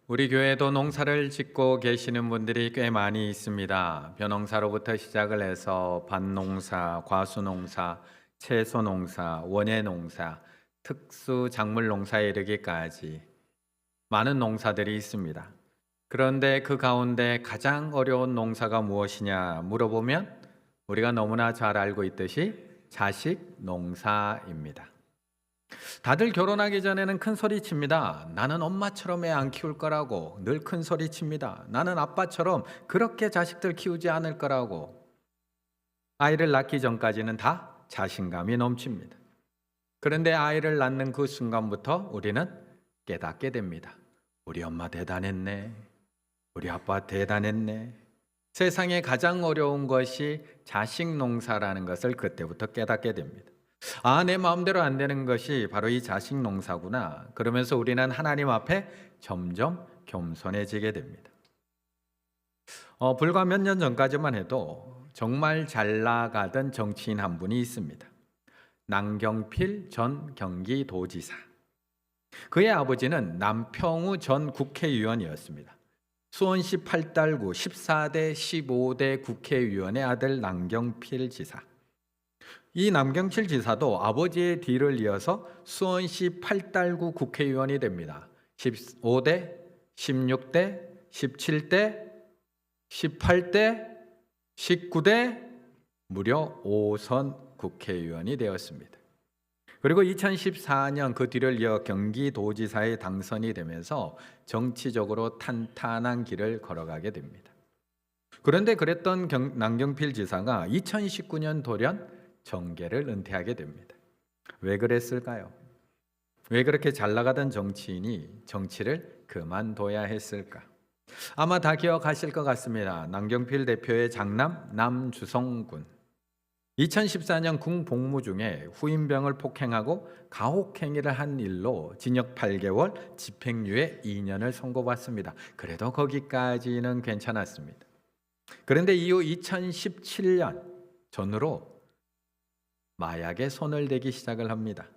우리 교회도 농사를 짓고 계시는 분들이 꽤 많이 있습니다. 벼농사로부터 시작을 해서 밭농사, 과수농사, 채소농사, 원예농사, 특수 작물 농사에 이르기까지 많은 농사들이 있습니다. 그런데 그 가운데 가장 어려운 농사가 무엇이냐 물어보면 우리가 너무나 잘 알고 있듯이 자식 농사입니다. 다들 결혼하기 전에는 큰 소리 칩니다. 나는 엄마처럼 애 안 키울 거라고 늘 큰 소리 칩니다. 나는 아빠처럼 그렇게 자식들 키우지 않을 거라고. 아이를 낳기 전까지는 다 자신감이 넘칩니다. 그런데 아이를 낳는 그 순간부터 우리는 깨닫게 됩니다. 우리 엄마 대단했네. 우리 아빠 대단했네. 세상에 가장 어려운 것이 자식 농사라는 것을 그때부터 깨닫게 됩니다. 내 마음대로 안 되는 것이 바로 이 자식 농사구나. 그러면서 우리는 하나님 앞에 점점 겸손해지게 됩니다. 불과 몇 년 전까지만 해도 정말 잘 나가던 정치인 한 분이 있습니다. 남경필 전 경기도지사. 그의 아버지는 남평우 전 국회의원이었습니다. 수원시 8달구 14대 15대 국회의원의 아들 남경필 지사. 이 남경필 지사도 아버지의 뒤를 이어서 수원시 8달구 국회의원이 됩니다. 15대, 16대, 17대, 18대, 19대, 무려 5선 국회의원이 되었습니다. 그리고 2014년 그 뒤를 이어 경기도지사에 당선이 되면서 정치적으로 탄탄한 길을 걸어가게 됩니다. 그런데 그랬던 남경필 지사가 2019년 돌연 정계를 은퇴하게 됩니다. 왜 그랬을까요? 왜 그렇게 잘 나가던 정치인이 정치를 그만둬야 했을까? 아마 다 기억하실 것 같습니다. 남경필 대표의 장남 남주성 군. 2014년 군 복무 중에 후임병을 폭행하고 가혹행위를 한 일로 징역 8개월, 집행유예 2년을 선고받습니다. 그래도 거기까지는 괜찮았습니다. 그런데 이후 2017년 전후로 마약에 손을 대기 시작을 합니다.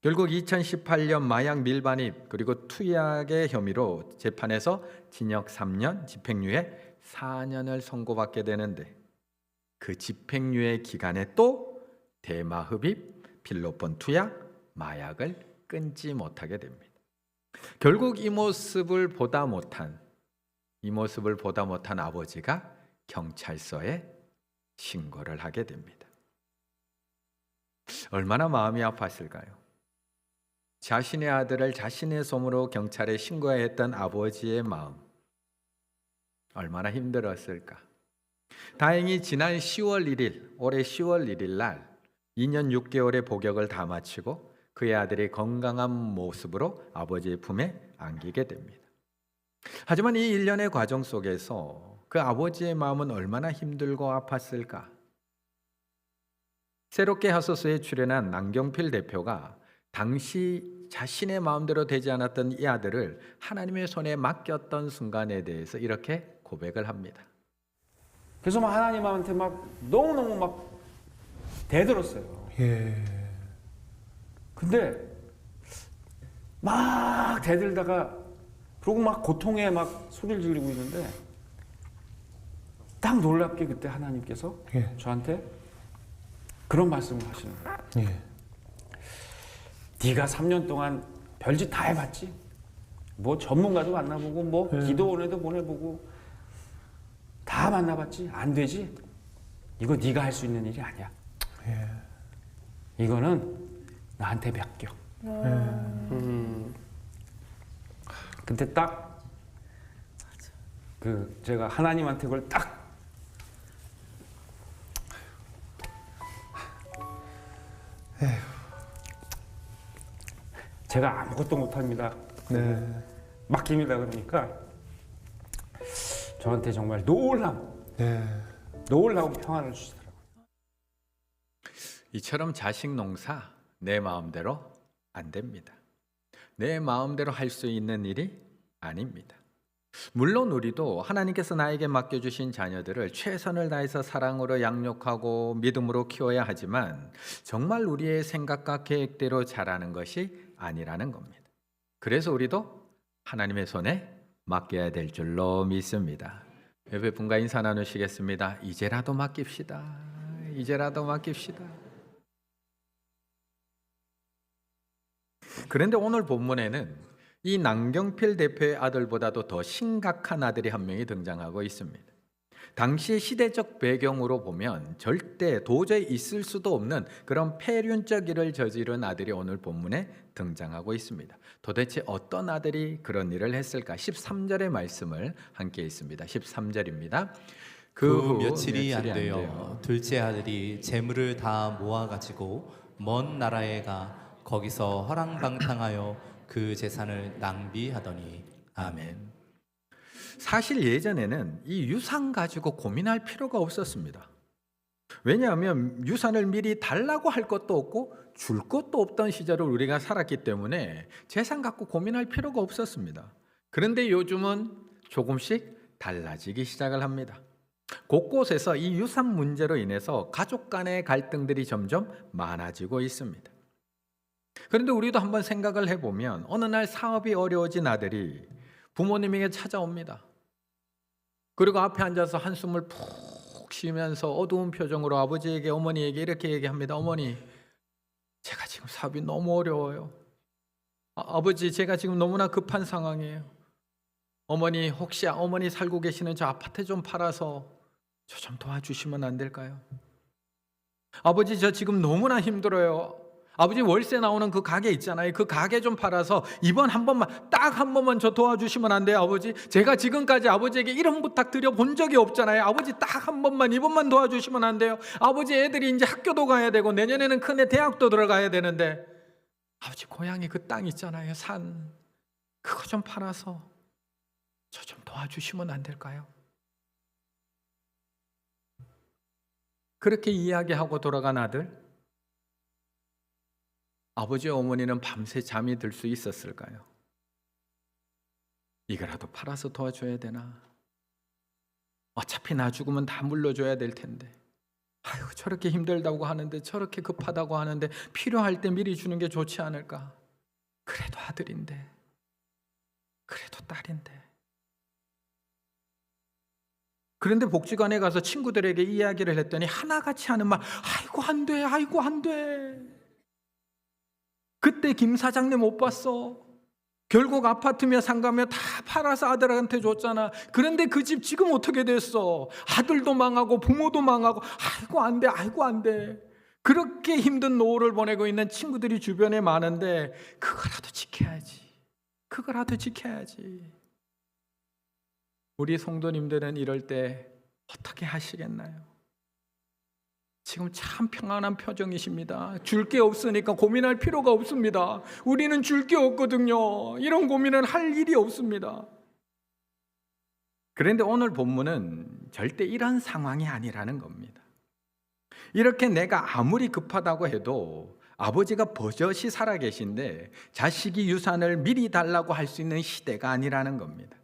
결국 2018년 마약 밀반입 그리고 투약의 혐의로 재판에서 징역 3년, 집행유예 4년을 선고받게 되는데 그 집행유예 기간에 또 대마흡입, 필로폰 투약, 마약을 끊지 못하게 됩니다. 결국 이 모습을 보다 못한 아버지가 경찰서에 신고를 하게 됩니다. 얼마나 마음이 아팠을까요? 자신의 아들을 자신의 손으로 경찰에 신고해야 했던 아버지의 마음 얼마나 힘들었을까? 다행히 지난 10월 1일, 올해 10월 1일 날 2년 6개월의 복역을 다 마치고 그의 아들이 건강한 모습으로 아버지의 품에 안기게 됩니다. 하지만 이 1년의 과정 속에서 그 아버지의 마음은 얼마나 힘들고 아팠을까? 새롭게 하소서에 출연한 남경필 대표가 당시 자신의 마음대로 되지 않았던 이 아들을 하나님의 손에 맡겼던 순간에 대해서 이렇게 고백을 합니다. 그래서 막 하나님한테 막 너무너무 막 대들었어요. 예. 근데 막 대들다가 그리고 막 고통에 막 소리를 지르고 있는데 딱 놀랍게 그때 하나님께서 예. 저한테 그런 말씀을 하시는 거예요. 예. 네가 3년 동안 별짓 다 해봤지. 뭐 전문가도 만나보고 뭐 기도원에도 보내보고 다 만나봤지. 안 되지. 이거 네가 할 수 있는 일이 아니야. 예. 이거는 나한테 맡겨. 근데 딱 제가 하나님한테 그걸 딱 제가 아무것도 못합니다. 네. 맡깁니다. 그러니까 저한테 정말 놀라운 평안을 주시더라고요. 이처럼 자식 농사 내 마음대로 안 됩니다. 내 마음대로 할 수 있는 일이 아닙니다. 물론 우리도 하나님께서 나에게 맡겨주신 자녀들을 최선을 다해서 사랑으로 양육하고 믿음으로 키워야 하지만 정말 우리의 생각과 계획대로 자라는 것이 아니라는 겁니다. 그래서 우리도 하나님의 손에 맡겨야 될 줄로 믿습니다. 옆에 분과 인사 나누시겠습니다. 이제라도 맡깁시다. 이제라도 맡깁시다. 그런데 오늘 본문에는 이 남경필 대표의 아들보다도 더 심각한 아들이 한 명이 등장하고 있습니다. 당시의 시대적 배경으로 보면 절대 도저히 있을 수도 없는 그런 폐륜적 일을 저지른 아들이 오늘 본문에 등장하고 있습니다. 도대체 어떤 아들이 그런 일을 했을까? 13절의 말씀을 함께 읽습니다. 13절입니다. 그 후 며칠이 안 되어 둘째 아들이 재물을 다 모아가지고 먼 나라에 가 거기서 허랑방탕하여 그 재산을 낭비하더니. 아멘. 사실 예전에는 이 유산 가지고 고민할 필요가 없었습니다. 왜냐하면 유산을 미리 달라고 할 것도 없고 줄 것도 없던 시절을 우리가 살았기 때문에 재산 갖고 고민할 필요가 없었습니다. 그런데 요즘은 조금씩 달라지기 시작을 합니다. 곳곳에서 이 유산 문제로 인해서 가족 간의 갈등들이 점점 많아지고 있습니다. 그런데 우리도 한번 생각을 해보면 어느 날 사업이 어려워진 아들이 부모님에게 찾아옵니다. 그리고 앞에 앉아서 한숨을 푹 쉬면서 어두운 표정으로 아버지에게, 어머니에게 이렇게 얘기합니다. 어머니, 제가 지금 사업이 너무 어려워요. 아버지, 제가 지금 너무나 급한 상황이에요. 어머니, 혹시 어머니 살고 계시는 저 아파트 좀 팔아서 저 좀 도와주시면 안 될까요? 아버지, 저 지금 너무나 힘들어요. 아버지, 월세 나오는 그 가게 있잖아요. 그 가게 좀 팔아서 이번 한 번만, 딱 한 번만 저 도와주시면 안 돼요, 아버지? 제가 지금까지 아버지에게 이런 부탁 드려본 적이 없잖아요. 아버지, 딱 한 번만, 이번만 도와주시면 안 돼요? 아버지, 애들이 이제 학교도 가야 되고 내년에는 큰애 대학도 들어가야 되는데, 아버지, 고향에 그 땅 있잖아요, 산. 그거 좀 팔아서 저 좀 도와주시면 안 될까요? 그렇게 이야기하고 돌아간 아들, 아버지 어머니는 밤새 잠이 들 수 있었을까요? 이거라도 팔아서 도와줘야 되나? 어차피 나 죽으면 다 물려줘야 될 텐데, 아유, 저렇게 힘들다고 하는데, 저렇게 급하다고 하는데 필요할 때 미리 주는 게 좋지 않을까? 그래도 아들인데, 그래도 딸인데. 그런데 복지관에 가서 친구들에게 이야기를 했더니 하나같이 하는 말, 아이고 안 돼, 아이고 안 돼. 그때 김 사장님 못 봤어. 결국 아파트며 상가며 다 팔아서 아들한테 줬잖아. 그런데 그 집 지금 어떻게 됐어? 아들도 망하고 부모도 망하고, 아이고 안 돼, 아이고 안 돼. 그렇게 힘든 노후를 보내고 있는 친구들이 주변에 많은데 그거라도 지켜야지. 그거라도 지켜야지. 우리 성도님들은 이럴 때 어떻게 하시겠나요? 지금 참 평안한 표정이십니다. 줄 게 없으니까 고민할 필요가 없습니다. 우리는 줄 게 없거든요. 이런 고민은 할 일이 없습니다. 그런데 오늘 본문은 절대 이런 상황이 아니라는 겁니다. 이렇게 내가 아무리 급하다고 해도 아버지가 버젓이 살아계신데 자식이 유산을 미리 달라고 할 수 있는 시대가 아니라는 겁니다.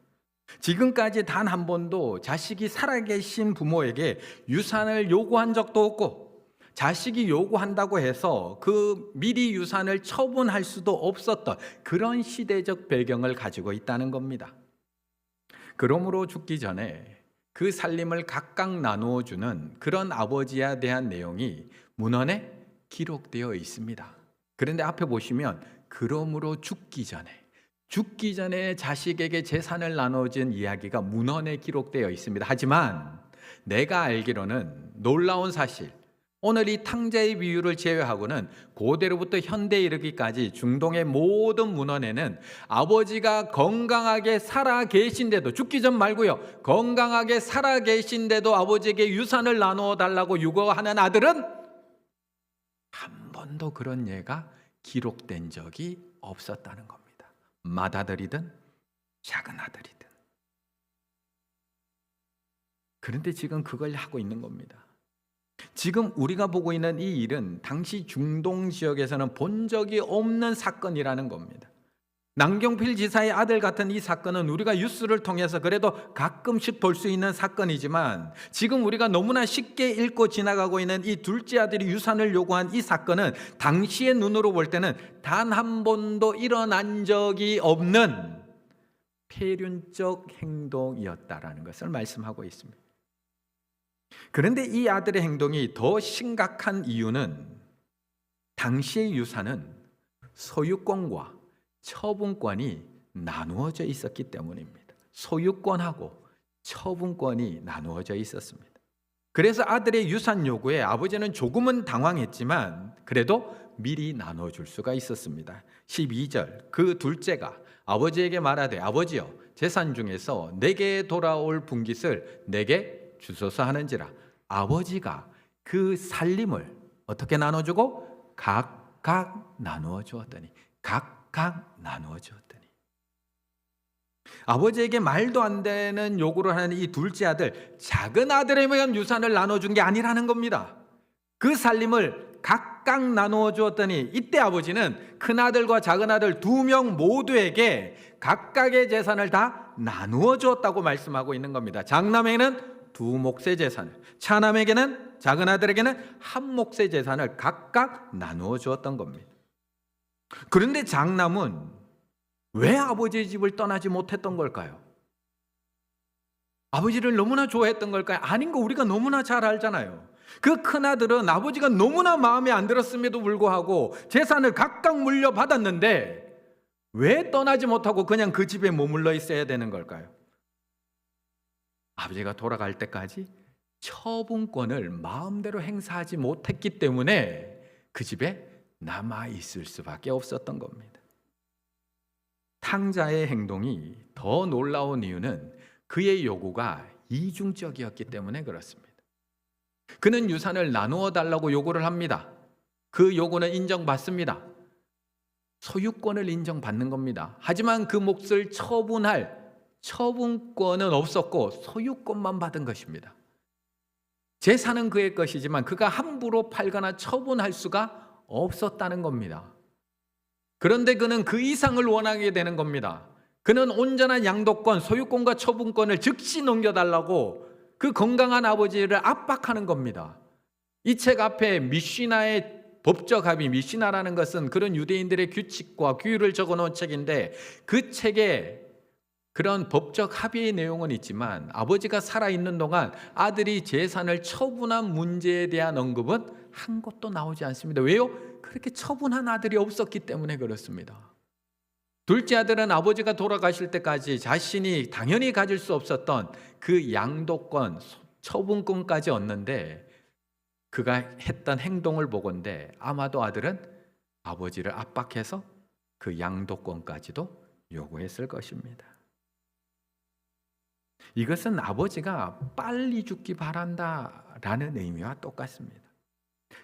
지금까지 단 한 번도 자식이 살아계신 부모에게 유산을 요구한 적도 없고, 자식이 요구한다고 해서 그 미리 유산을 처분할 수도 없었던 그런 시대적 배경을 가지고 있다는 겁니다. 그러므로 죽기 전에 그 살림을 각각 나누어 주는 그런 아버지에 대한 내용이 문헌에 기록되어 있습니다. 그런데 앞에 보시면 그러므로 죽기 전에 자식에게 재산을 나눠준 이야기가 문헌에 기록되어 있습니다. 하지만 내가 알기로는 놀라운 사실, 오늘 이 탕자의 비유를 제외하고는 고대로부터 현대에 이르기까지 중동의 모든 문헌에는 아버지가 건강하게 살아 계신데도, 죽기 전 말고요, 건강하게 살아 계신데도 아버지에게 유산을 나누어 달라고 요구하는 아들은 한 번도 그런 예가 기록된 적이 없었다는 겁니다. 맏아들이든 작은 아들이든. 그런데 지금 그걸 하고 있는 겁니다. 지금 우리가 보고 있는 이 일은 당시 중동 지역에서는 본 적이 없는 사건이라는 겁니다. 남경필 지사의 아들 같은 이 사건은 우리가 뉴스를 통해서 그래도 가끔씩 볼 수 있는 사건이지만, 지금 우리가 너무나 쉽게 읽고 지나가고 있는 이 둘째 아들이 유산을 요구한 이 사건은 당시의 눈으로 볼 때는 단 한 번도 일어난 적이 없는 폐륜적 행동이었다라는 것을 말씀하고 있습니다. 그런데 이 아들의 행동이 더 심각한 이유는 당시의 유산은 소유권과 처분권이 나누어져 있었기 때문입니다. 소유권하고 처분권이 나누어져 있었습니다. 그래서 아들의 유산 요구에 아버지는 조금은 당황했지만 그래도 미리 나눠줄 수가 있었습니다. 12절 그 둘째가 아버지에게 말하되 아버지여 재산 중에서 내게 돌아올 분깃을 내게 주소서 하는지라. 아버지가 그 살림을 어떻게 나눠주고 각각 나누어 주었더니 아버지에게 말도 안 되는 요구를 하는 이 둘째 아들, 작은 아들에게만 유산을 나눠준 게 아니라는 겁니다. 그 살림을 각각 나누어 주었더니 이때 아버지는 큰아들과 작은아들 두 명 모두에게 각각의 재산을 다 나누어 주었다고 말씀하고 있는 겁니다. 장남에게는 두 몫의 재산을, 차남에게는, 작은아들에게는 한 몫의 재산을 각각 나누어 주었던 겁니다. 그런데 장남은 왜 아버지의 집을 떠나지 못했던 걸까요? 아버지를 너무나 좋아했던 걸까요? 아닌 거 우리가 너무나 잘 알잖아요. 그 큰아들은 아버지가 너무나 마음에 안 들었음에도 불구하고 재산을 각각 물려받았는데 왜 떠나지 못하고 그냥 그 집에 머물러 있어야 되는 걸까요? 아버지가 돌아갈 때까지 처분권을 마음대로 행사하지 못했기 때문에 그 집에 남아 있을 수밖에 없었던 겁니다. 탕자의 행동이 더 놀라운 이유는 그의 요구가 이중적이었기 때문에 그렇습니다. 그는 유산을 나누어 달라고 요구를 합니다. 그 요구는 인정받습니다. 소유권을 인정받는 겁니다. 하지만 그 몫을 처분할 처분권은 없었고 소유권만 받은 것입니다. 재산은 그의 것이지만 그가 함부로 팔거나 처분할 수가 없었다는 겁니다. 그런데 그는 그 이상을 원하게 되는 겁니다. 그는 온전한 양도권, 소유권과 처분권을 즉시 넘겨달라고 그 건강한 아버지를 압박하는 겁니다. 이 책 앞에 미시나의 법적 합의, 미시나라는 것은 그런 유대인들의 규칙과 규율을 적어놓은 책인데 그 책에 그런 법적 합의의 내용은 있지만 아버지가 살아있는 동안 아들이 재산을 처분한 문제에 대한 언급은 한 곳도 나오지 않습니다. 왜요? 그렇게 처분한 아들이 없었기 때문에 그렇습니다. 둘째 아들은 아버지가 돌아가실 때까지 자신이 당연히 가질 수 없었던 그 양도권, 처분권까지 얻는데 그가 했던 행동을 보건대 아마도 아들은 아버지를 압박해서 그 양도권까지도 요구했을 것입니다. 이것은 아버지가 빨리 죽기 바란다라는 의미와 똑같습니다.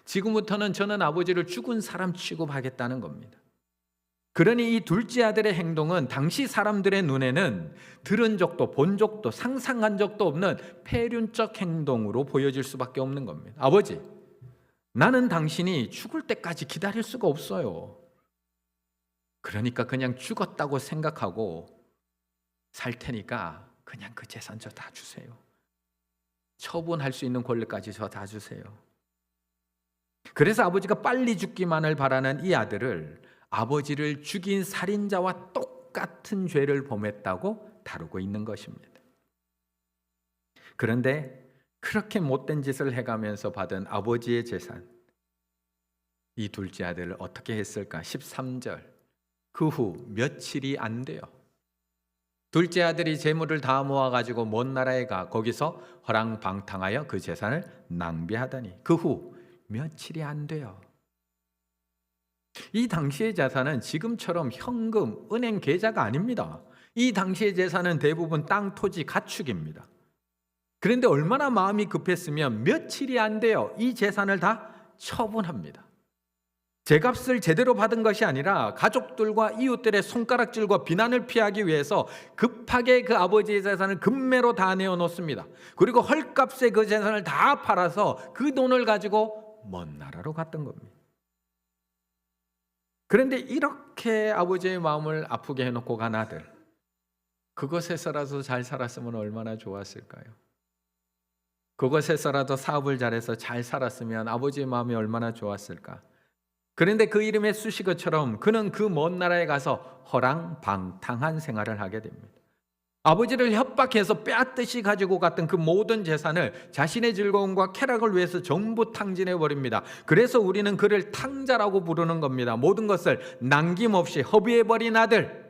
지금부터는 저는 아버지를 죽은 사람 취급하겠다는 겁니다. 그러니 이 둘째 아들의 행동은 당시 사람들의 눈에는 들은 적도 본 적도 상상한 적도 없는 폐륜적 행동으로 보여질 수밖에 없는 겁니다. 아버지, 나는 당신이 죽을 때까지 기다릴 수가 없어요. 그러니까 그냥 죽었다고 생각하고 살 테니까 그냥 그 재산 저 다 주세요. 처분할 수 있는 권리까지 저 다 주세요. 그래서 아버지가 빨리 죽기만을 바라는 이 아들을 아버지를 죽인 살인자와 똑같은 죄를 범했다고 다루고 있는 것입니다. 그런데 그렇게 못된 짓을 해가면서 받은 아버지의 재산, 이 둘째 아들을 어떻게 했을까? 13절, 그 후 며칠이 안 돼요. 둘째 아들이 재물을 다 모아가지고 먼 나라에 가 거기서 허랑방탕하여 그 재산을 낭비하더니 그 후 며칠이 안 돼요. 이 당시의 재산은 지금처럼 현금, 은행 계좌가 아닙니다. 이 당시의 재산은 대부분 땅, 토지, 가축입니다. 그런데 얼마나 마음이 급했으면 며칠이 안 돼요. 이 재산을 다 처분합니다. 제값을 제대로 받은 것이 아니라 가족들과 이웃들의 손가락질과 비난을 피하기 위해서 급하게 그 아버지의 재산을 금매로 다 내어놓습니다. 그리고 헐값에 그 재산을 다 팔아서 그 돈을 가지고 먼 나라로 갔던 겁니다. 그런데 이렇게 아버지의 마음을 아프게 해놓고 간 아들, 그것에서라도 잘 살았으면 얼마나 좋았을까요? 그것에서라도 사업을 잘해서 잘 살았으면 아버지의 마음이 얼마나 좋았을까? 그런데 그 이름의 수식어처럼 그는 그 먼 나라에 가서 허랑방탕한 생활을 하게 됩니다. 아버지를 협박해서 빼앗듯이 가지고 갔던 그 모든 재산을 자신의 즐거움과 쾌락을 위해서 전부 탕진해 버립니다. 그래서 우리는 그를 탕자라고 부르는 겁니다. 모든 것을 남김없이 허비해 버린 아들,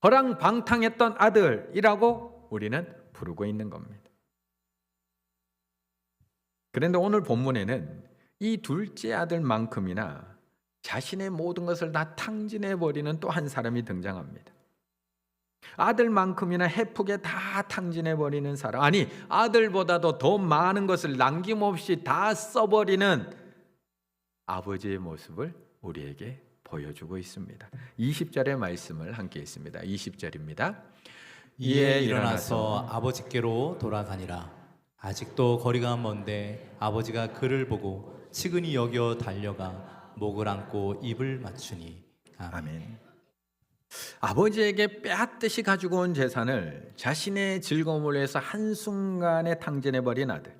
허랑방탕했던 아들이라고 우리는 부르고 있는 겁니다. 그런데 오늘 본문에는 이 둘째 아들만큼이나 자신의 모든 것을 다 탕진해 버리는 또 한 사람이 등장합니다. 아들만큼이나 헤프게 다 탕진해 버리는 사람, 아니 아들보다도 더 많은 것을 남김없이 다 써버리는 아버지의 모습을 우리에게 보여주고 있습니다. 20절의 말씀을 함께 읽습니다. 20절입니다. 이에 일어나서 아버지께로 돌아가니라. 아직도 거리가 먼데 아버지가 그를 보고 치근히 여겨 달려가 목을 안고 입을 맞추니. 아멘. 아버지에게 빼앗듯이 가지고 온 재산을 자신의 즐거움을 위해서 한순간에 탕진해버린 아들.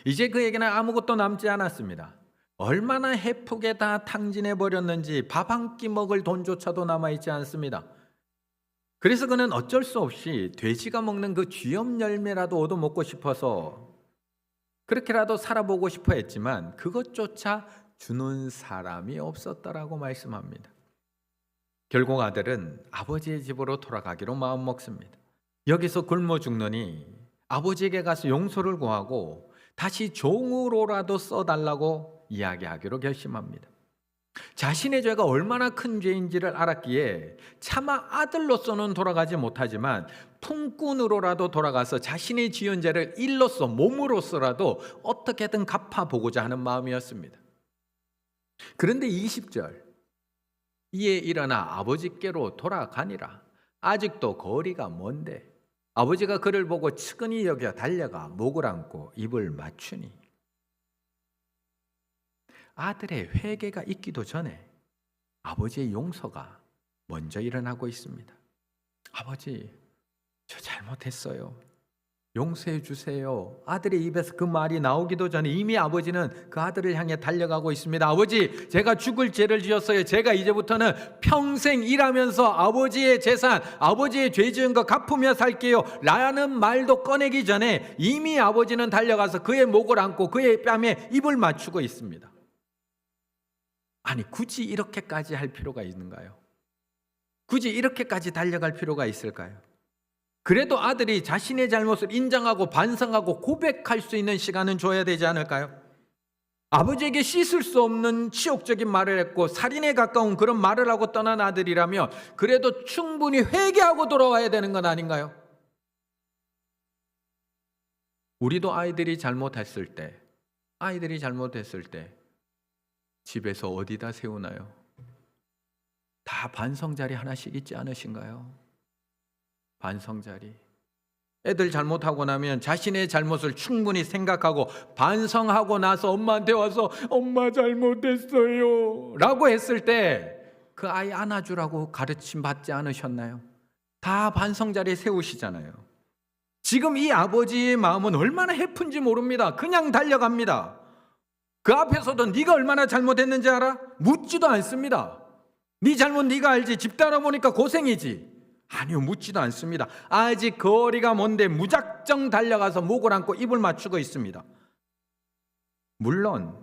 이제 그에게는 아무것도 남지 않았습니다. 얼마나 헤프게 다 탕진해버렸는지 밥 한 끼 먹을 돈조차도 남아있지 않습니다. 그래서 그는 어쩔 수 없이 돼지가 먹는 그 쥐염 열매라도 얻어먹고 싶어서 그렇게라도 살아보고 싶어 했지만 그것조차 주는 사람이 없었다라고 말씀합니다. 결국 아들은 아버지의 집으로 돌아가기로 마음먹습니다. 여기서 굶어 죽느니 아버지에게 가서 용서를 구하고 다시 종으로라도 써달라고 이야기하기로 결심합니다. 자신의 죄가 얼마나 큰 죄인지를 알았기에 차마 아들로서는 돌아가지 못하지만 품꾼으로라도 돌아가서 자신의 지은 죄를 일로써 몸으로서라도 어떻게든 갚아보고자 하는 마음이었습니다. 그런데 20절, 이에 일어나 아버지께로 돌아가니라. 아직도 거리가 먼데 아버지가 그를 보고 측은히 여겨 달려가 목을 안고 입을 맞추니. 아들의 회개가 있기도 전에 아버지의 용서가 먼저 일어나고 있습니다. 아버지, 저 잘못했어요. 용서해 주세요. 아들의 입에서 그 말이 나오기도 전에 이미 아버지는 그 아들을 향해 달려가고 있습니다. 아버지, 제가 죽을 죄를 지었어요. 제가 이제부터는 평생 일하면서 아버지의 재산, 아버지의 죄 지은 거 갚으며 살게요 라는 말도 꺼내기 전에 이미 아버지는 달려가서 그의 목을 안고 그의 뺨에 입을 맞추고 있습니다. 아니, 굳이 이렇게까지 할 필요가 있는가요? 굳이 이렇게까지 달려갈 필요가 있을까요? 그래도 아들이 자신의 잘못을 인정하고 반성하고 고백할 수 있는 시간은 줘야 되지 않을까요? 아버지에게 씻을 수 없는 치욕적인 말을 했고 살인에 가까운 그런 말을 하고 떠난 아들이라면 그래도 충분히 회개하고 돌아와야 되는 건 아닌가요? 우리도 아이들이 잘못했을 때 집에서 어디다 세우나요? 다 반성자리 하나씩 있지 않으신가요? 반성자리. 애들 잘못하고 나면 자신의 잘못을 충분히 생각하고 반성하고 나서 엄마한테 와서 엄마 잘못했어요 라고 했을 때 그 아이 안아주라고 가르침 받지 않으셨나요? 다 반성자리에 세우시잖아요. 지금 이 아버지의 마음은 얼마나 해픈지 모릅니다. 그냥 달려갑니다. 그 앞에서도 네가 얼마나 잘못했는지 알아? 묻지도 않습니다. 네 잘못 네가 알지. 집 따라보니까 고생이지. 아니요, 묻지도 않습니다. 아직 거리가 먼데 무작정 달려가서 목을 안고 입을 맞추고 있습니다. 물론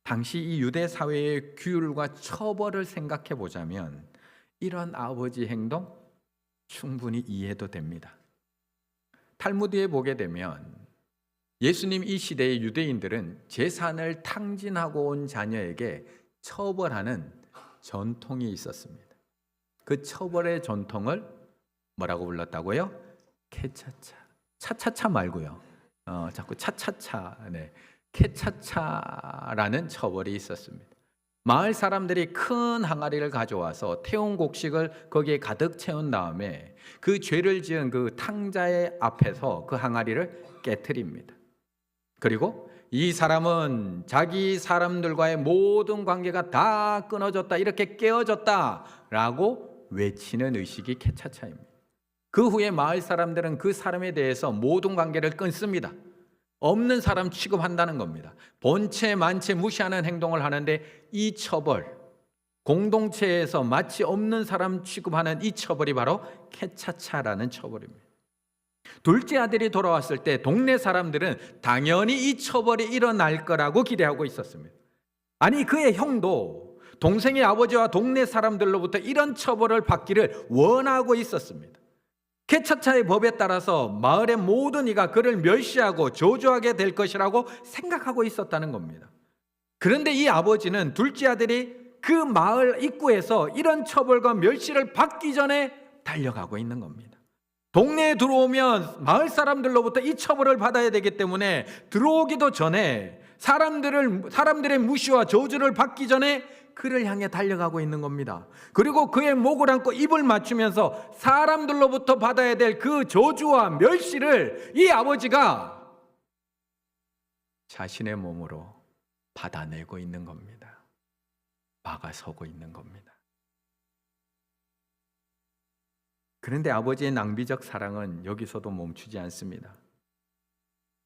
당시 이 유대 사회의 규율과 처벌을 생각해 보자면 이런 아버지 행동 충분히 이해도 됩니다. 탈무드에 보게 되면 예수님 이 시대의 유대인들은 재산을 탕진하고 온 자녀에게 처벌하는 전통이 있었습니다. 그 처벌의 전통을 뭐라고 불렀다고요? 케차차. 차차차 말고요. 자꾸 차차차. 네. 케차차라는 처벌이 있었습니다. 마을 사람들이 큰 항아리를 가져와서 태운 곡식을 거기에 가득 채운 다음에 그 죄를 지은 그 탕자의 앞에서 그 항아리를 깨트립니다. 그리고 이 사람은 자기 사람들과의 모든 관계가 다 끊어졌다, 이렇게 깨어졌다라고 외치는 의식이 케차차입니다. 그 후에 마을 사람들은 그 사람에 대해서 모든 관계를 끊습니다. 없는 사람 취급한다는 겁니다. 본체 만체 무시하는 행동을 하는데 이 처벌, 공동체에서 마치 없는 사람 취급하는 이 처벌이 바로 케차차라는 처벌입니다. 둘째 아들이 돌아왔을 때 동네 사람들은 당연히 이 처벌이 일어날 거라고 기대하고 있었습니다. 아니, 그의 형도 동생의 아버지와 동네 사람들로부터 이런 처벌을 받기를 원하고 있었습니다. 케차차의 법에 따라서 마을의 모든 이가 그를 멸시하고 저주하게 될 것이라고 생각하고 있었다는 겁니다. 그런데 이 아버지는 둘째 아들이 그 마을 입구에서 이런 처벌과 멸시를 받기 전에 달려가고 있는 겁니다. 동네에 들어오면 마을 사람들로부터 이 처벌을 받아야 되기 때문에 들어오기도 전에 사람들의 무시와 저주를 받기 전에 그를 향해 달려가고 있는 겁니다. 그리고 그의 목을 안고 입을 맞추면서 사람들로부터 받아야 될 그 저주와 멸시를 이 아버지가 자신의 몸으로 받아내고 있는 겁니다. 막아서고 있는 겁니다. 그런데 아버지의 낭비적 사랑은 여기서도 멈추지 않습니다.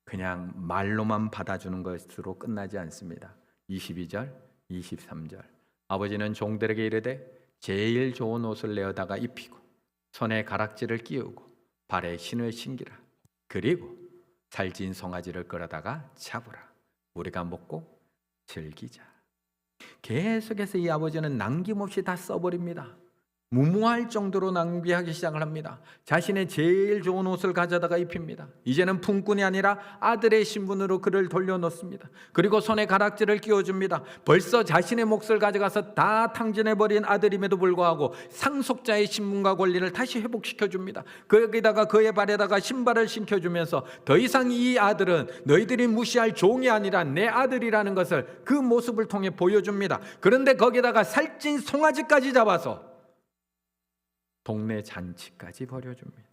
그냥 말로만 받아주는 것으로 끝나지 않습니다. 22절, 23절. 아버지는 종들에게 이르되 제일 좋은 옷을 내어다가 입히고 손에 가락지를 끼우고 발에 신을 신기라. 그리고 살찐 송아지를 끌어다가 잡으라. 우리가 먹고 즐기자. 계속해서 이 아버지는 남김없이 다 써버립니다. 무모할 정도로 낭비하기 시작을 합니다. 자신의 제일 좋은 옷을 가져다가 입힙니다. 이제는 품꾼이 아니라 아들의 신분으로 그를 돌려놓습니다. 그리고 손에 가락지를 끼워줍니다. 벌써 자신의 몫을 가져가서 다 탕진해버린 아들임에도 불구하고 상속자의 신분과 권리를 다시 회복시켜줍니다. 거기다가 그의 발에다가 신발을 신겨주면서 더 이상 이 아들은 너희들이 무시할 종이 아니라 내 아들이라는 것을 그 모습을 통해 보여줍니다. 그런데 거기다가 살찐 송아지까지 잡아서 동네 잔치까지 벌여줍니다.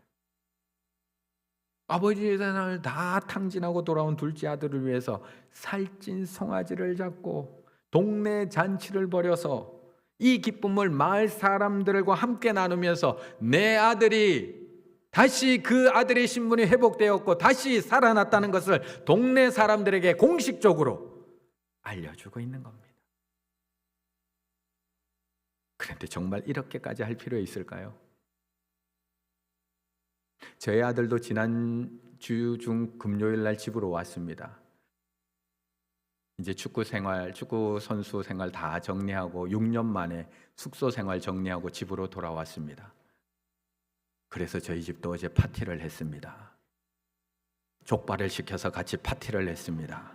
아버지의 재산을 다 탕진하고 돌아온 둘째 아들을 위해서 살찐 송아지를 잡고 동네 잔치를 벌여서 이 기쁨을 마을 사람들과 함께 나누면서 내 아들이 다시 그 아들의 신분이 회복되었고 다시 살아났다는 것을 동네 사람들에게 공식적으로 알려주고 있는 겁니다. 그런데 정말 이렇게까지 할 필요 있을까요? 저희 아들도 지난주 중 금요일 날 집으로 왔습니다. 이제 축구 선수 생활 다 정리하고 6년 만에 숙소 생활 정리하고 집으로 돌아왔습니다. 그래서 저희 집도 어제 파티를 했습니다. 족발을 시켜서 같이 파티를 했습니다.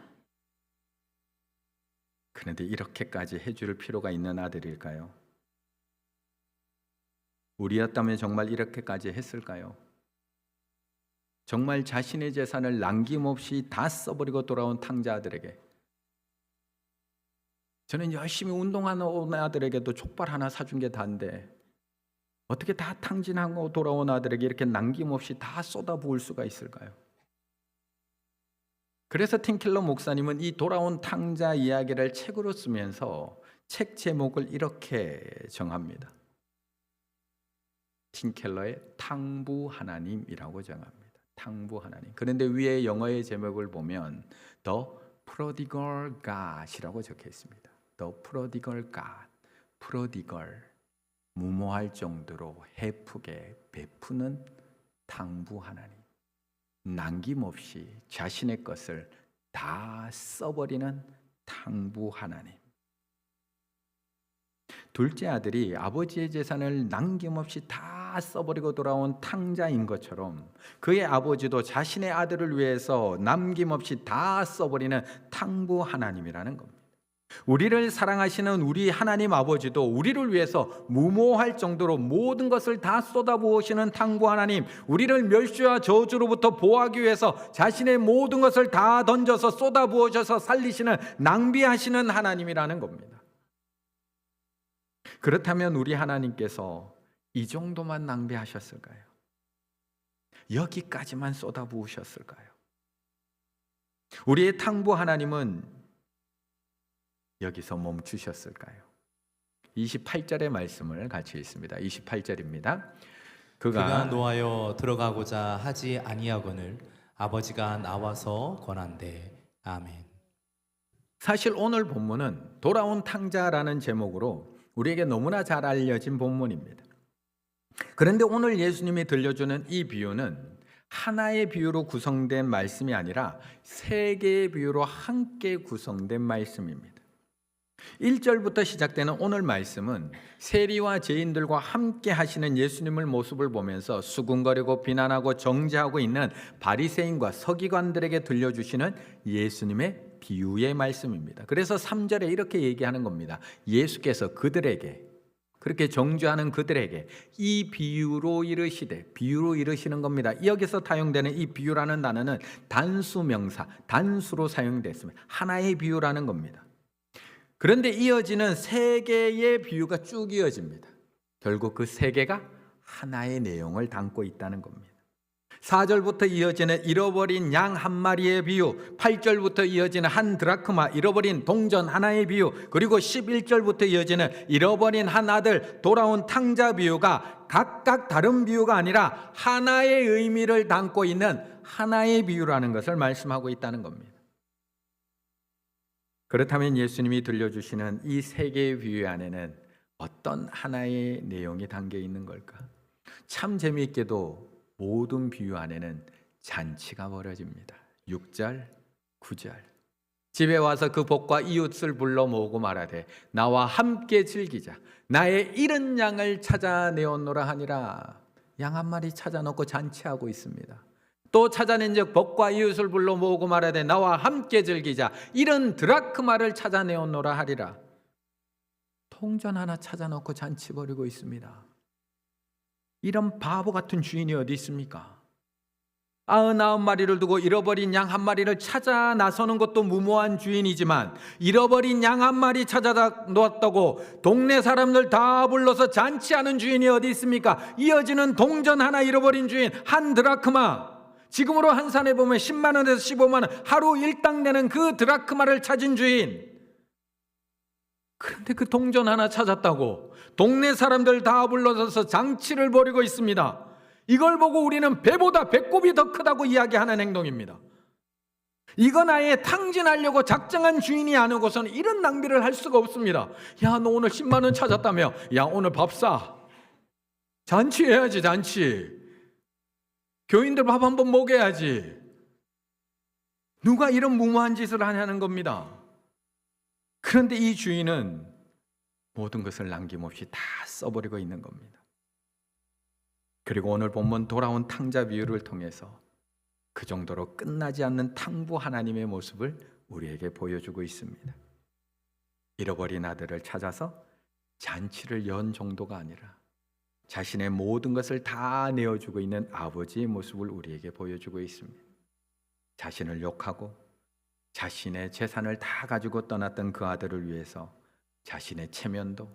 그런데 이렇게까지 해줄 필요가 있는 아들일까요? 우리였다면 정말 이렇게까지 했을까요? 정말 자신의 재산을 남김없이 다 써버리고 돌아온 탕자들에게, 저는 열심히 운동하는 아들에게도 족발 하나 사준 게 다인데 어떻게 다 탕진하고 돌아온 아들에게 이렇게 남김없이 다 쏟아부을 수가 있을까요? 그래서 팀켈러 목사님은 이 돌아온 탕자 이야기를 책으로 쓰면서 책 제목을 이렇게 정합니다. 팀켈러의 탕부 하나님이라고 정합니다. 탕부 하나님. 그런데 위에 영어의 제목을 보면 The Prodigal God이라고 적혀 있습니다. The Prodigal God. 프로디걸, 무모할 정도로 헤프게 베푸는 탕부 하나님. 남김없이 자신의 것을 다 써버리는 탕부 하나님. 둘째 아들이 아버지의 재산을 남김없이 다 써버리고 돌아온 탕자인 것처럼 그의 아버지도 자신의 아들을 위해서 남김없이 다 써버리는 탕부 하나님이라는 겁니다. 우리를 사랑하시는 우리 하나님 아버지도 우리를 위해서 무모할 정도로 모든 것을 다 쏟아부으시는 탕부 하나님, 우리를 멸시와 저주로부터 보호하기 위해서 자신의 모든 것을 다 던져서 쏟아부으셔서 살리시는, 낭비하시는 하나님이라는 겁니다. 그렇다면 우리 하나님께서 이 정도만 낭비하셨을까요? 여기까지만 쏟아부으셨을까요? 우리의 탕부 하나님은 여기서 멈추셨을까요? 28절의 말씀을 같이 읽습니다. 28절입니다. 그가 노하여 들어가고자 하지 아니하거늘 아버지가 나와서 권한대. 아멘. 사실 오늘 본문은 돌아온 탕자라는 제목으로 우리에게 너무나 잘 알려진 본문입니다. 그런데 오늘 예수님이 들려주는 이 비유는 하나의 비유로 구성된 말씀이 아니라 세 개의 비유로 함께 구성된 말씀입니다. 1절부터 시작되는 오늘 말씀은 세리와 죄인들과 함께 하시는 예수님의 모습을 보면서 수군거리고 비난하고 정죄하고 있는 바리새인과 서기관들에게 들려주시는 예수님의 비유의 말씀입니다. 그래서 3절에 이렇게 얘기하는 겁니다. 예수께서 그들에게, 그렇게 정죄하는 그들에게 이 비유로 이르시되, 비유로 이르시는 겁니다. 여기서 타용되는 이 비유라는 단어는 단수명사, 단수로 사용됐습니다. 하나의 비유라는 겁니다. 그런데 이어지는 세 개의 비유가 쭉 이어집니다. 결국 그 세 개가 하나의 내용을 담고 있다는 겁니다. 4절부터 이어지는 잃어버린 양 한 마리의 비유, 8절부터 이어지는 한 드라크마, 잃어버린 동전 하나의 비유, 그리고 11절부터 이어지는 잃어버린 한 아들, 돌아온 탕자 비유가 각각 다른 비유가 아니라 하나의 의미를 담고 있는 하나의 비유라는 것을 말씀하고 있다는 겁니다. 그렇다면 예수님이 들려주시는 이 세 개의 비유 안에는 어떤 하나의 내용이 담겨 있는 걸까? 참 재미있게도 모든 비유 안에는 잔치가 벌어집니다. 6절, 9절. 집에 와서 그 복과 이웃을 불러 모으고 말하되 나와 함께 즐기자. 나의 잃은 양을 찾아내었노라 하니라. 양 한 마리 찾아놓고 잔치하고 있습니다. 또 찾아낸 즉 복과 이웃을 불러 모으고 말하되 나와 함께 즐기자. 이런 드라크마를 찾아내었노라 하리라. 통전 하나 찾아놓고 잔치 벌이고 있습니다. 이런 바보 같은 주인이 어디 있습니까? 99마리를 두고 잃어버린 양 한 마리를 찾아 나서는 것도 무모한 주인이지만 잃어버린 양 한 마리 찾아다 놓았다고 동네 사람들 다 불러서 잔치하는 주인이 어디 있습니까? 이어지는 동전 하나 잃어버린 주인, 한 드라크마, 지금으로 환산해 보면 10만 원에서 15만 원 하루 일당 내는 그 드라크마를 찾은 주인. 그런데 그 동전 하나 찾았다고 동네 사람들 다 불러서 장치를 벌이고 있습니다. 이걸 보고 우리는 배보다 배꼽이 더 크다고 이야기하는 행동입니다. 이건 아예 탕진하려고 작정한 주인이 아니고서는 이런 낭비를 할 수가 없습니다. 야, 너 오늘 10만 원 찾았다며? 야, 오늘 밥 사. 잔치해야지, 잔치. 교인들 밥 한번 먹여야지. 누가 이런 무모한 짓을 하냐는 겁니다. 그런데 이 주인은 모든 것을 남김없이 다 써버리고 있는 겁니다. 그리고 오늘 본문 돌아온 탕자 비유를 통해서 그 정도로 끝나지 않는 탕부 하나님의 모습을 우리에게 보여주고 있습니다. 잃어버린 아들을 찾아서 잔치를 연 정도가 아니라 자신의 모든 것을 다 내어주고 있는 아버지의 모습을 우리에게 보여주고 있습니다. 자신을 욕하고 자신의 재산을 다 가지고 떠났던 그 아들을 위해서 자신의 체면도,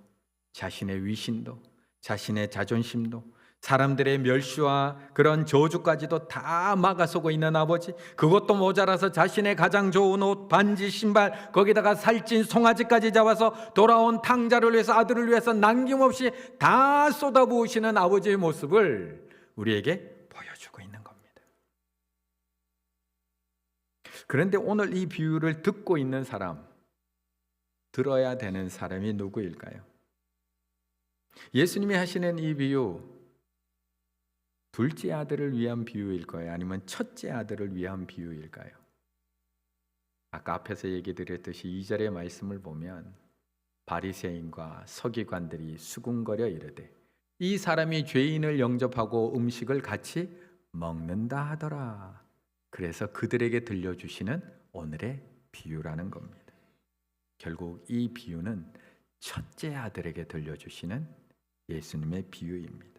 자신의 위신도, 자신의 자존심도, 사람들의 멸시와 그런 저주까지도 다 막아서고 있는 아버지, 그것도 모자라서 자신의 가장 좋은 옷, 반지, 신발, 거기다가 살찐 송아지까지 잡아서 돌아온 탕자를 위해서, 아들을 위해서 남김없이 다 쏟아부으시는 아버지의 모습을 우리에게 보여주고 있는 겁니다. 그런데 오늘 이 비유를 듣고 있는 사람, 들어야 되는 사람이 누구일까요? 예수님이 하시는 이 비유, 둘째 아들을 위한 비유일까요? 아니면 첫째 아들을 위한 비유일까요? 아까 앞에서 얘기 드렸듯이 2절의 말씀을 보면 바리새인과 서기관들이 수군거려 이르되 이 사람이 죄인을 영접하고 음식을 같이 먹는다 하더라. 그래서 그들에게 들려주시는 오늘의 비유라는 겁니다. 결국 이 비유는 첫째 아들에게 들려주시는 예수님의 비유입니다.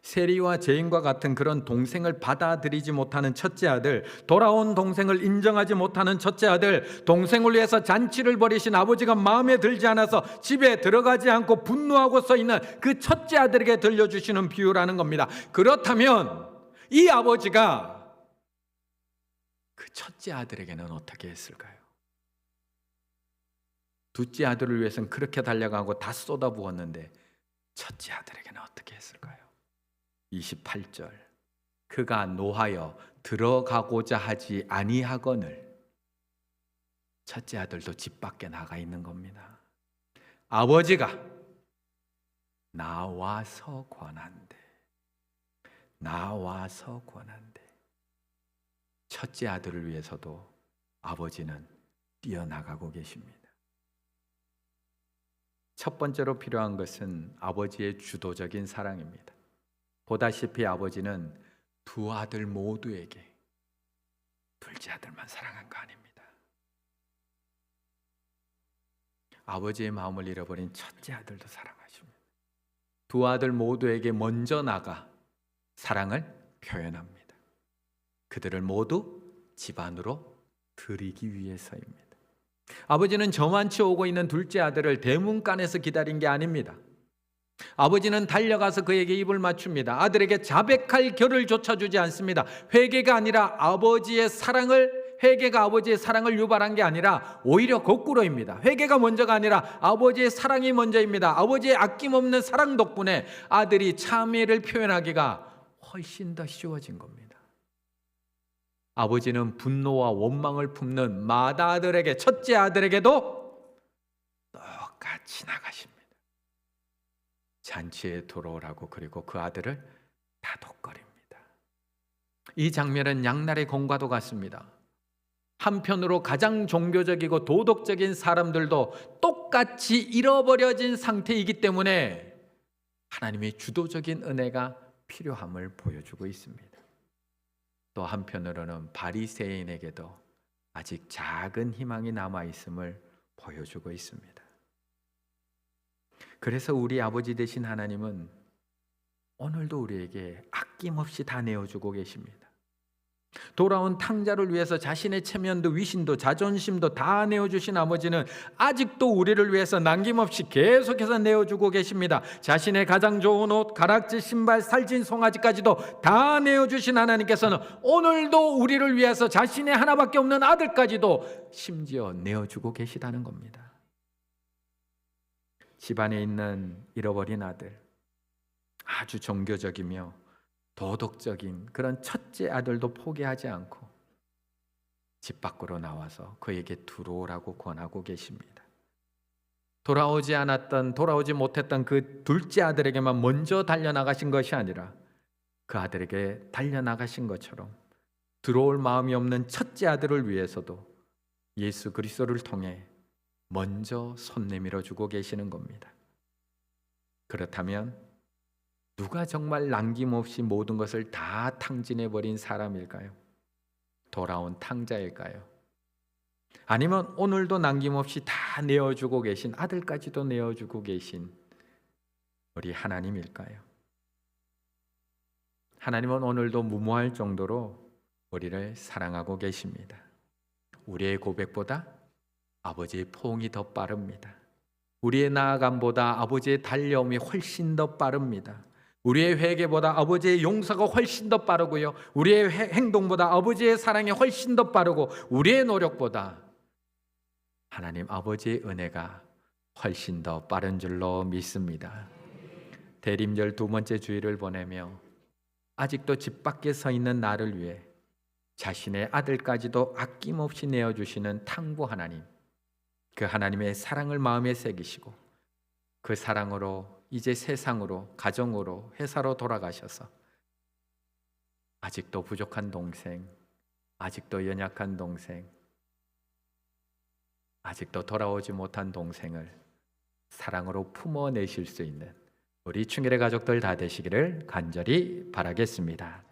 세리와 죄인과 같은 그런 동생을 받아들이지 못하는 첫째 아들, 돌아온 동생을 인정하지 못하는 첫째 아들, 동생을 위해서 잔치를 벌이신 아버지가 마음에 들지 않아서 집에 들어가지 않고 분노하고 서 있는 그 첫째 아들에게 들려주시는 비유라는 겁니다. 그렇다면 이 아버지가 그 첫째 아들에게는 어떻게 했을까요? 둘째 아들을 위해서는 그렇게 달려가고 다 쏟아부었는데 첫째 아들에게는 어떻게 했을까요? 28절, 그가 노하여 들어가고자 하지 아니하거늘. 첫째 아들도 집 밖에 나가 있는 겁니다. 아버지가 나와서 권한대. 나와서 권한대. 첫째 아들을 위해서도 아버지는 뛰어나가고 계십니다. 첫 번째로 필요한 것은 아버지의 주도적인 사랑입니다. 보다시피 아버지는 두 아들 모두에게 둘째 아들만 사랑한 거 아닙니다. 아버지의 마음을 잃어버린 첫째 아들도 사랑하십니다. 두 아들 모두에게 먼저 나가 사랑을 표현합니다. 그들을 모두 집안으로 들이기 위해서입니다. 아버지는 저만치 오고 있는 둘째 아들을 대문간에서 기다린 게 아닙니다. 아버지는 달려가서 그에게 입을 맞춥니다. 아들에게 자백할 겨를조차 주지 않습니다. 회개가 아니라 회개가 아버지의 사랑을 유발한 게 아니라 오히려 거꾸로입니다. 회개가 먼저가 아니라 아버지의 사랑이 먼저입니다. 아버지의 아낌없는 사랑 덕분에 아들이 참회를 표현하기가 훨씬 더 쉬워진 겁니다. 아버지는 분노와 원망을 품는 맏아들에게, 첫째 아들에게도 똑같이 나가십니다. 잔치에 들어오라고, 그리고 그 아들을 다독거립니다. 이 장면은 양날의 검과도 같습니다. 한편으로 가장 종교적이고 도덕적인 사람들도 똑같이 잃어버려진 상태이기 때문에 하나님의 주도적인 은혜가 필요함을 보여주고 있습니다. 또 한편으로는 바리새인에게도 아직 작은 희망이 남아있음을 보여주고 있습니다. 그래서 우리 아버지 되신 하나님은 오늘도 우리에게 아낌없이 다 내어주고 계십니다. 돌아온 탕자를 위해서 자신의 체면도 위신도 자존심도 다 내어주신 아버지는 아직도 우리를 위해서 남김없이 계속해서 내어주고 계십니다. 자신의 가장 좋은 옷, 가락지 신발, 살찐 송아지까지도 다 내어주신 하나님께서는 오늘도 우리를 위해서 자신의 하나밖에 없는 아들까지도 심지어 내어주고 계시다는 겁니다. 집안에 있는 잃어버린 아들, 아주 종교적이며 도덕적인 그런 첫째 아들도 포기하지 않고 집 밖으로 나와서 그에게 들어오라고 권하고 계십니다. 돌아오지 못했던 그 둘째 아들에게만 먼저 달려나가신 것이 아니라 그 아들에게 달려나가신 것처럼 들어올 마음이 없는 첫째 아들을 위해서도 예수 그리스도를 통해 먼저 손 내밀어 주고 계시는 겁니다. 그렇다면 누가 정말 남김없이 모든 것을 다 탕진해버린 사람일까요? 돌아온 탕자일까요? 아니면 오늘도 남김없이 다 내어주고 계신, 아들까지도 내어주고 계신 우리 하나님일까요? 하나님은 오늘도 무모할 정도로 우리를 사랑하고 계십니다. 우리의 고백보다 아버지의 포옹이 더 빠릅니다. 우리의 나아감보다 아버지의 달려옴이 훨씬 더 빠릅니다. 우리의 회개보다 아버지의 용서가 훨씬 더 빠르고요, 우리의 행동보다 아버지의 사랑이 훨씬 더 빠르고, 우리의 노력보다 하나님 아버지의 은혜가 훨씬 더 빠른 줄로 믿습니다. 대림절 두 번째 주일을 보내며 아직도 집 밖에 서 있는 나를 위해 자신의 아들까지도 아낌없이 내어주시는 탕부 하나님, 그 하나님의 사랑을 마음에 새기시고 그 사랑으로 이제 세상으로, 가정으로, 회사로 돌아가셔서 아직도 부족한 동생, 아직도 연약한 동생, 아직도 돌아오지 못한 동생을 사랑으로 품어내실 수 있는 우리 충일의 가족들 다 되시기를 간절히 바라겠습니다.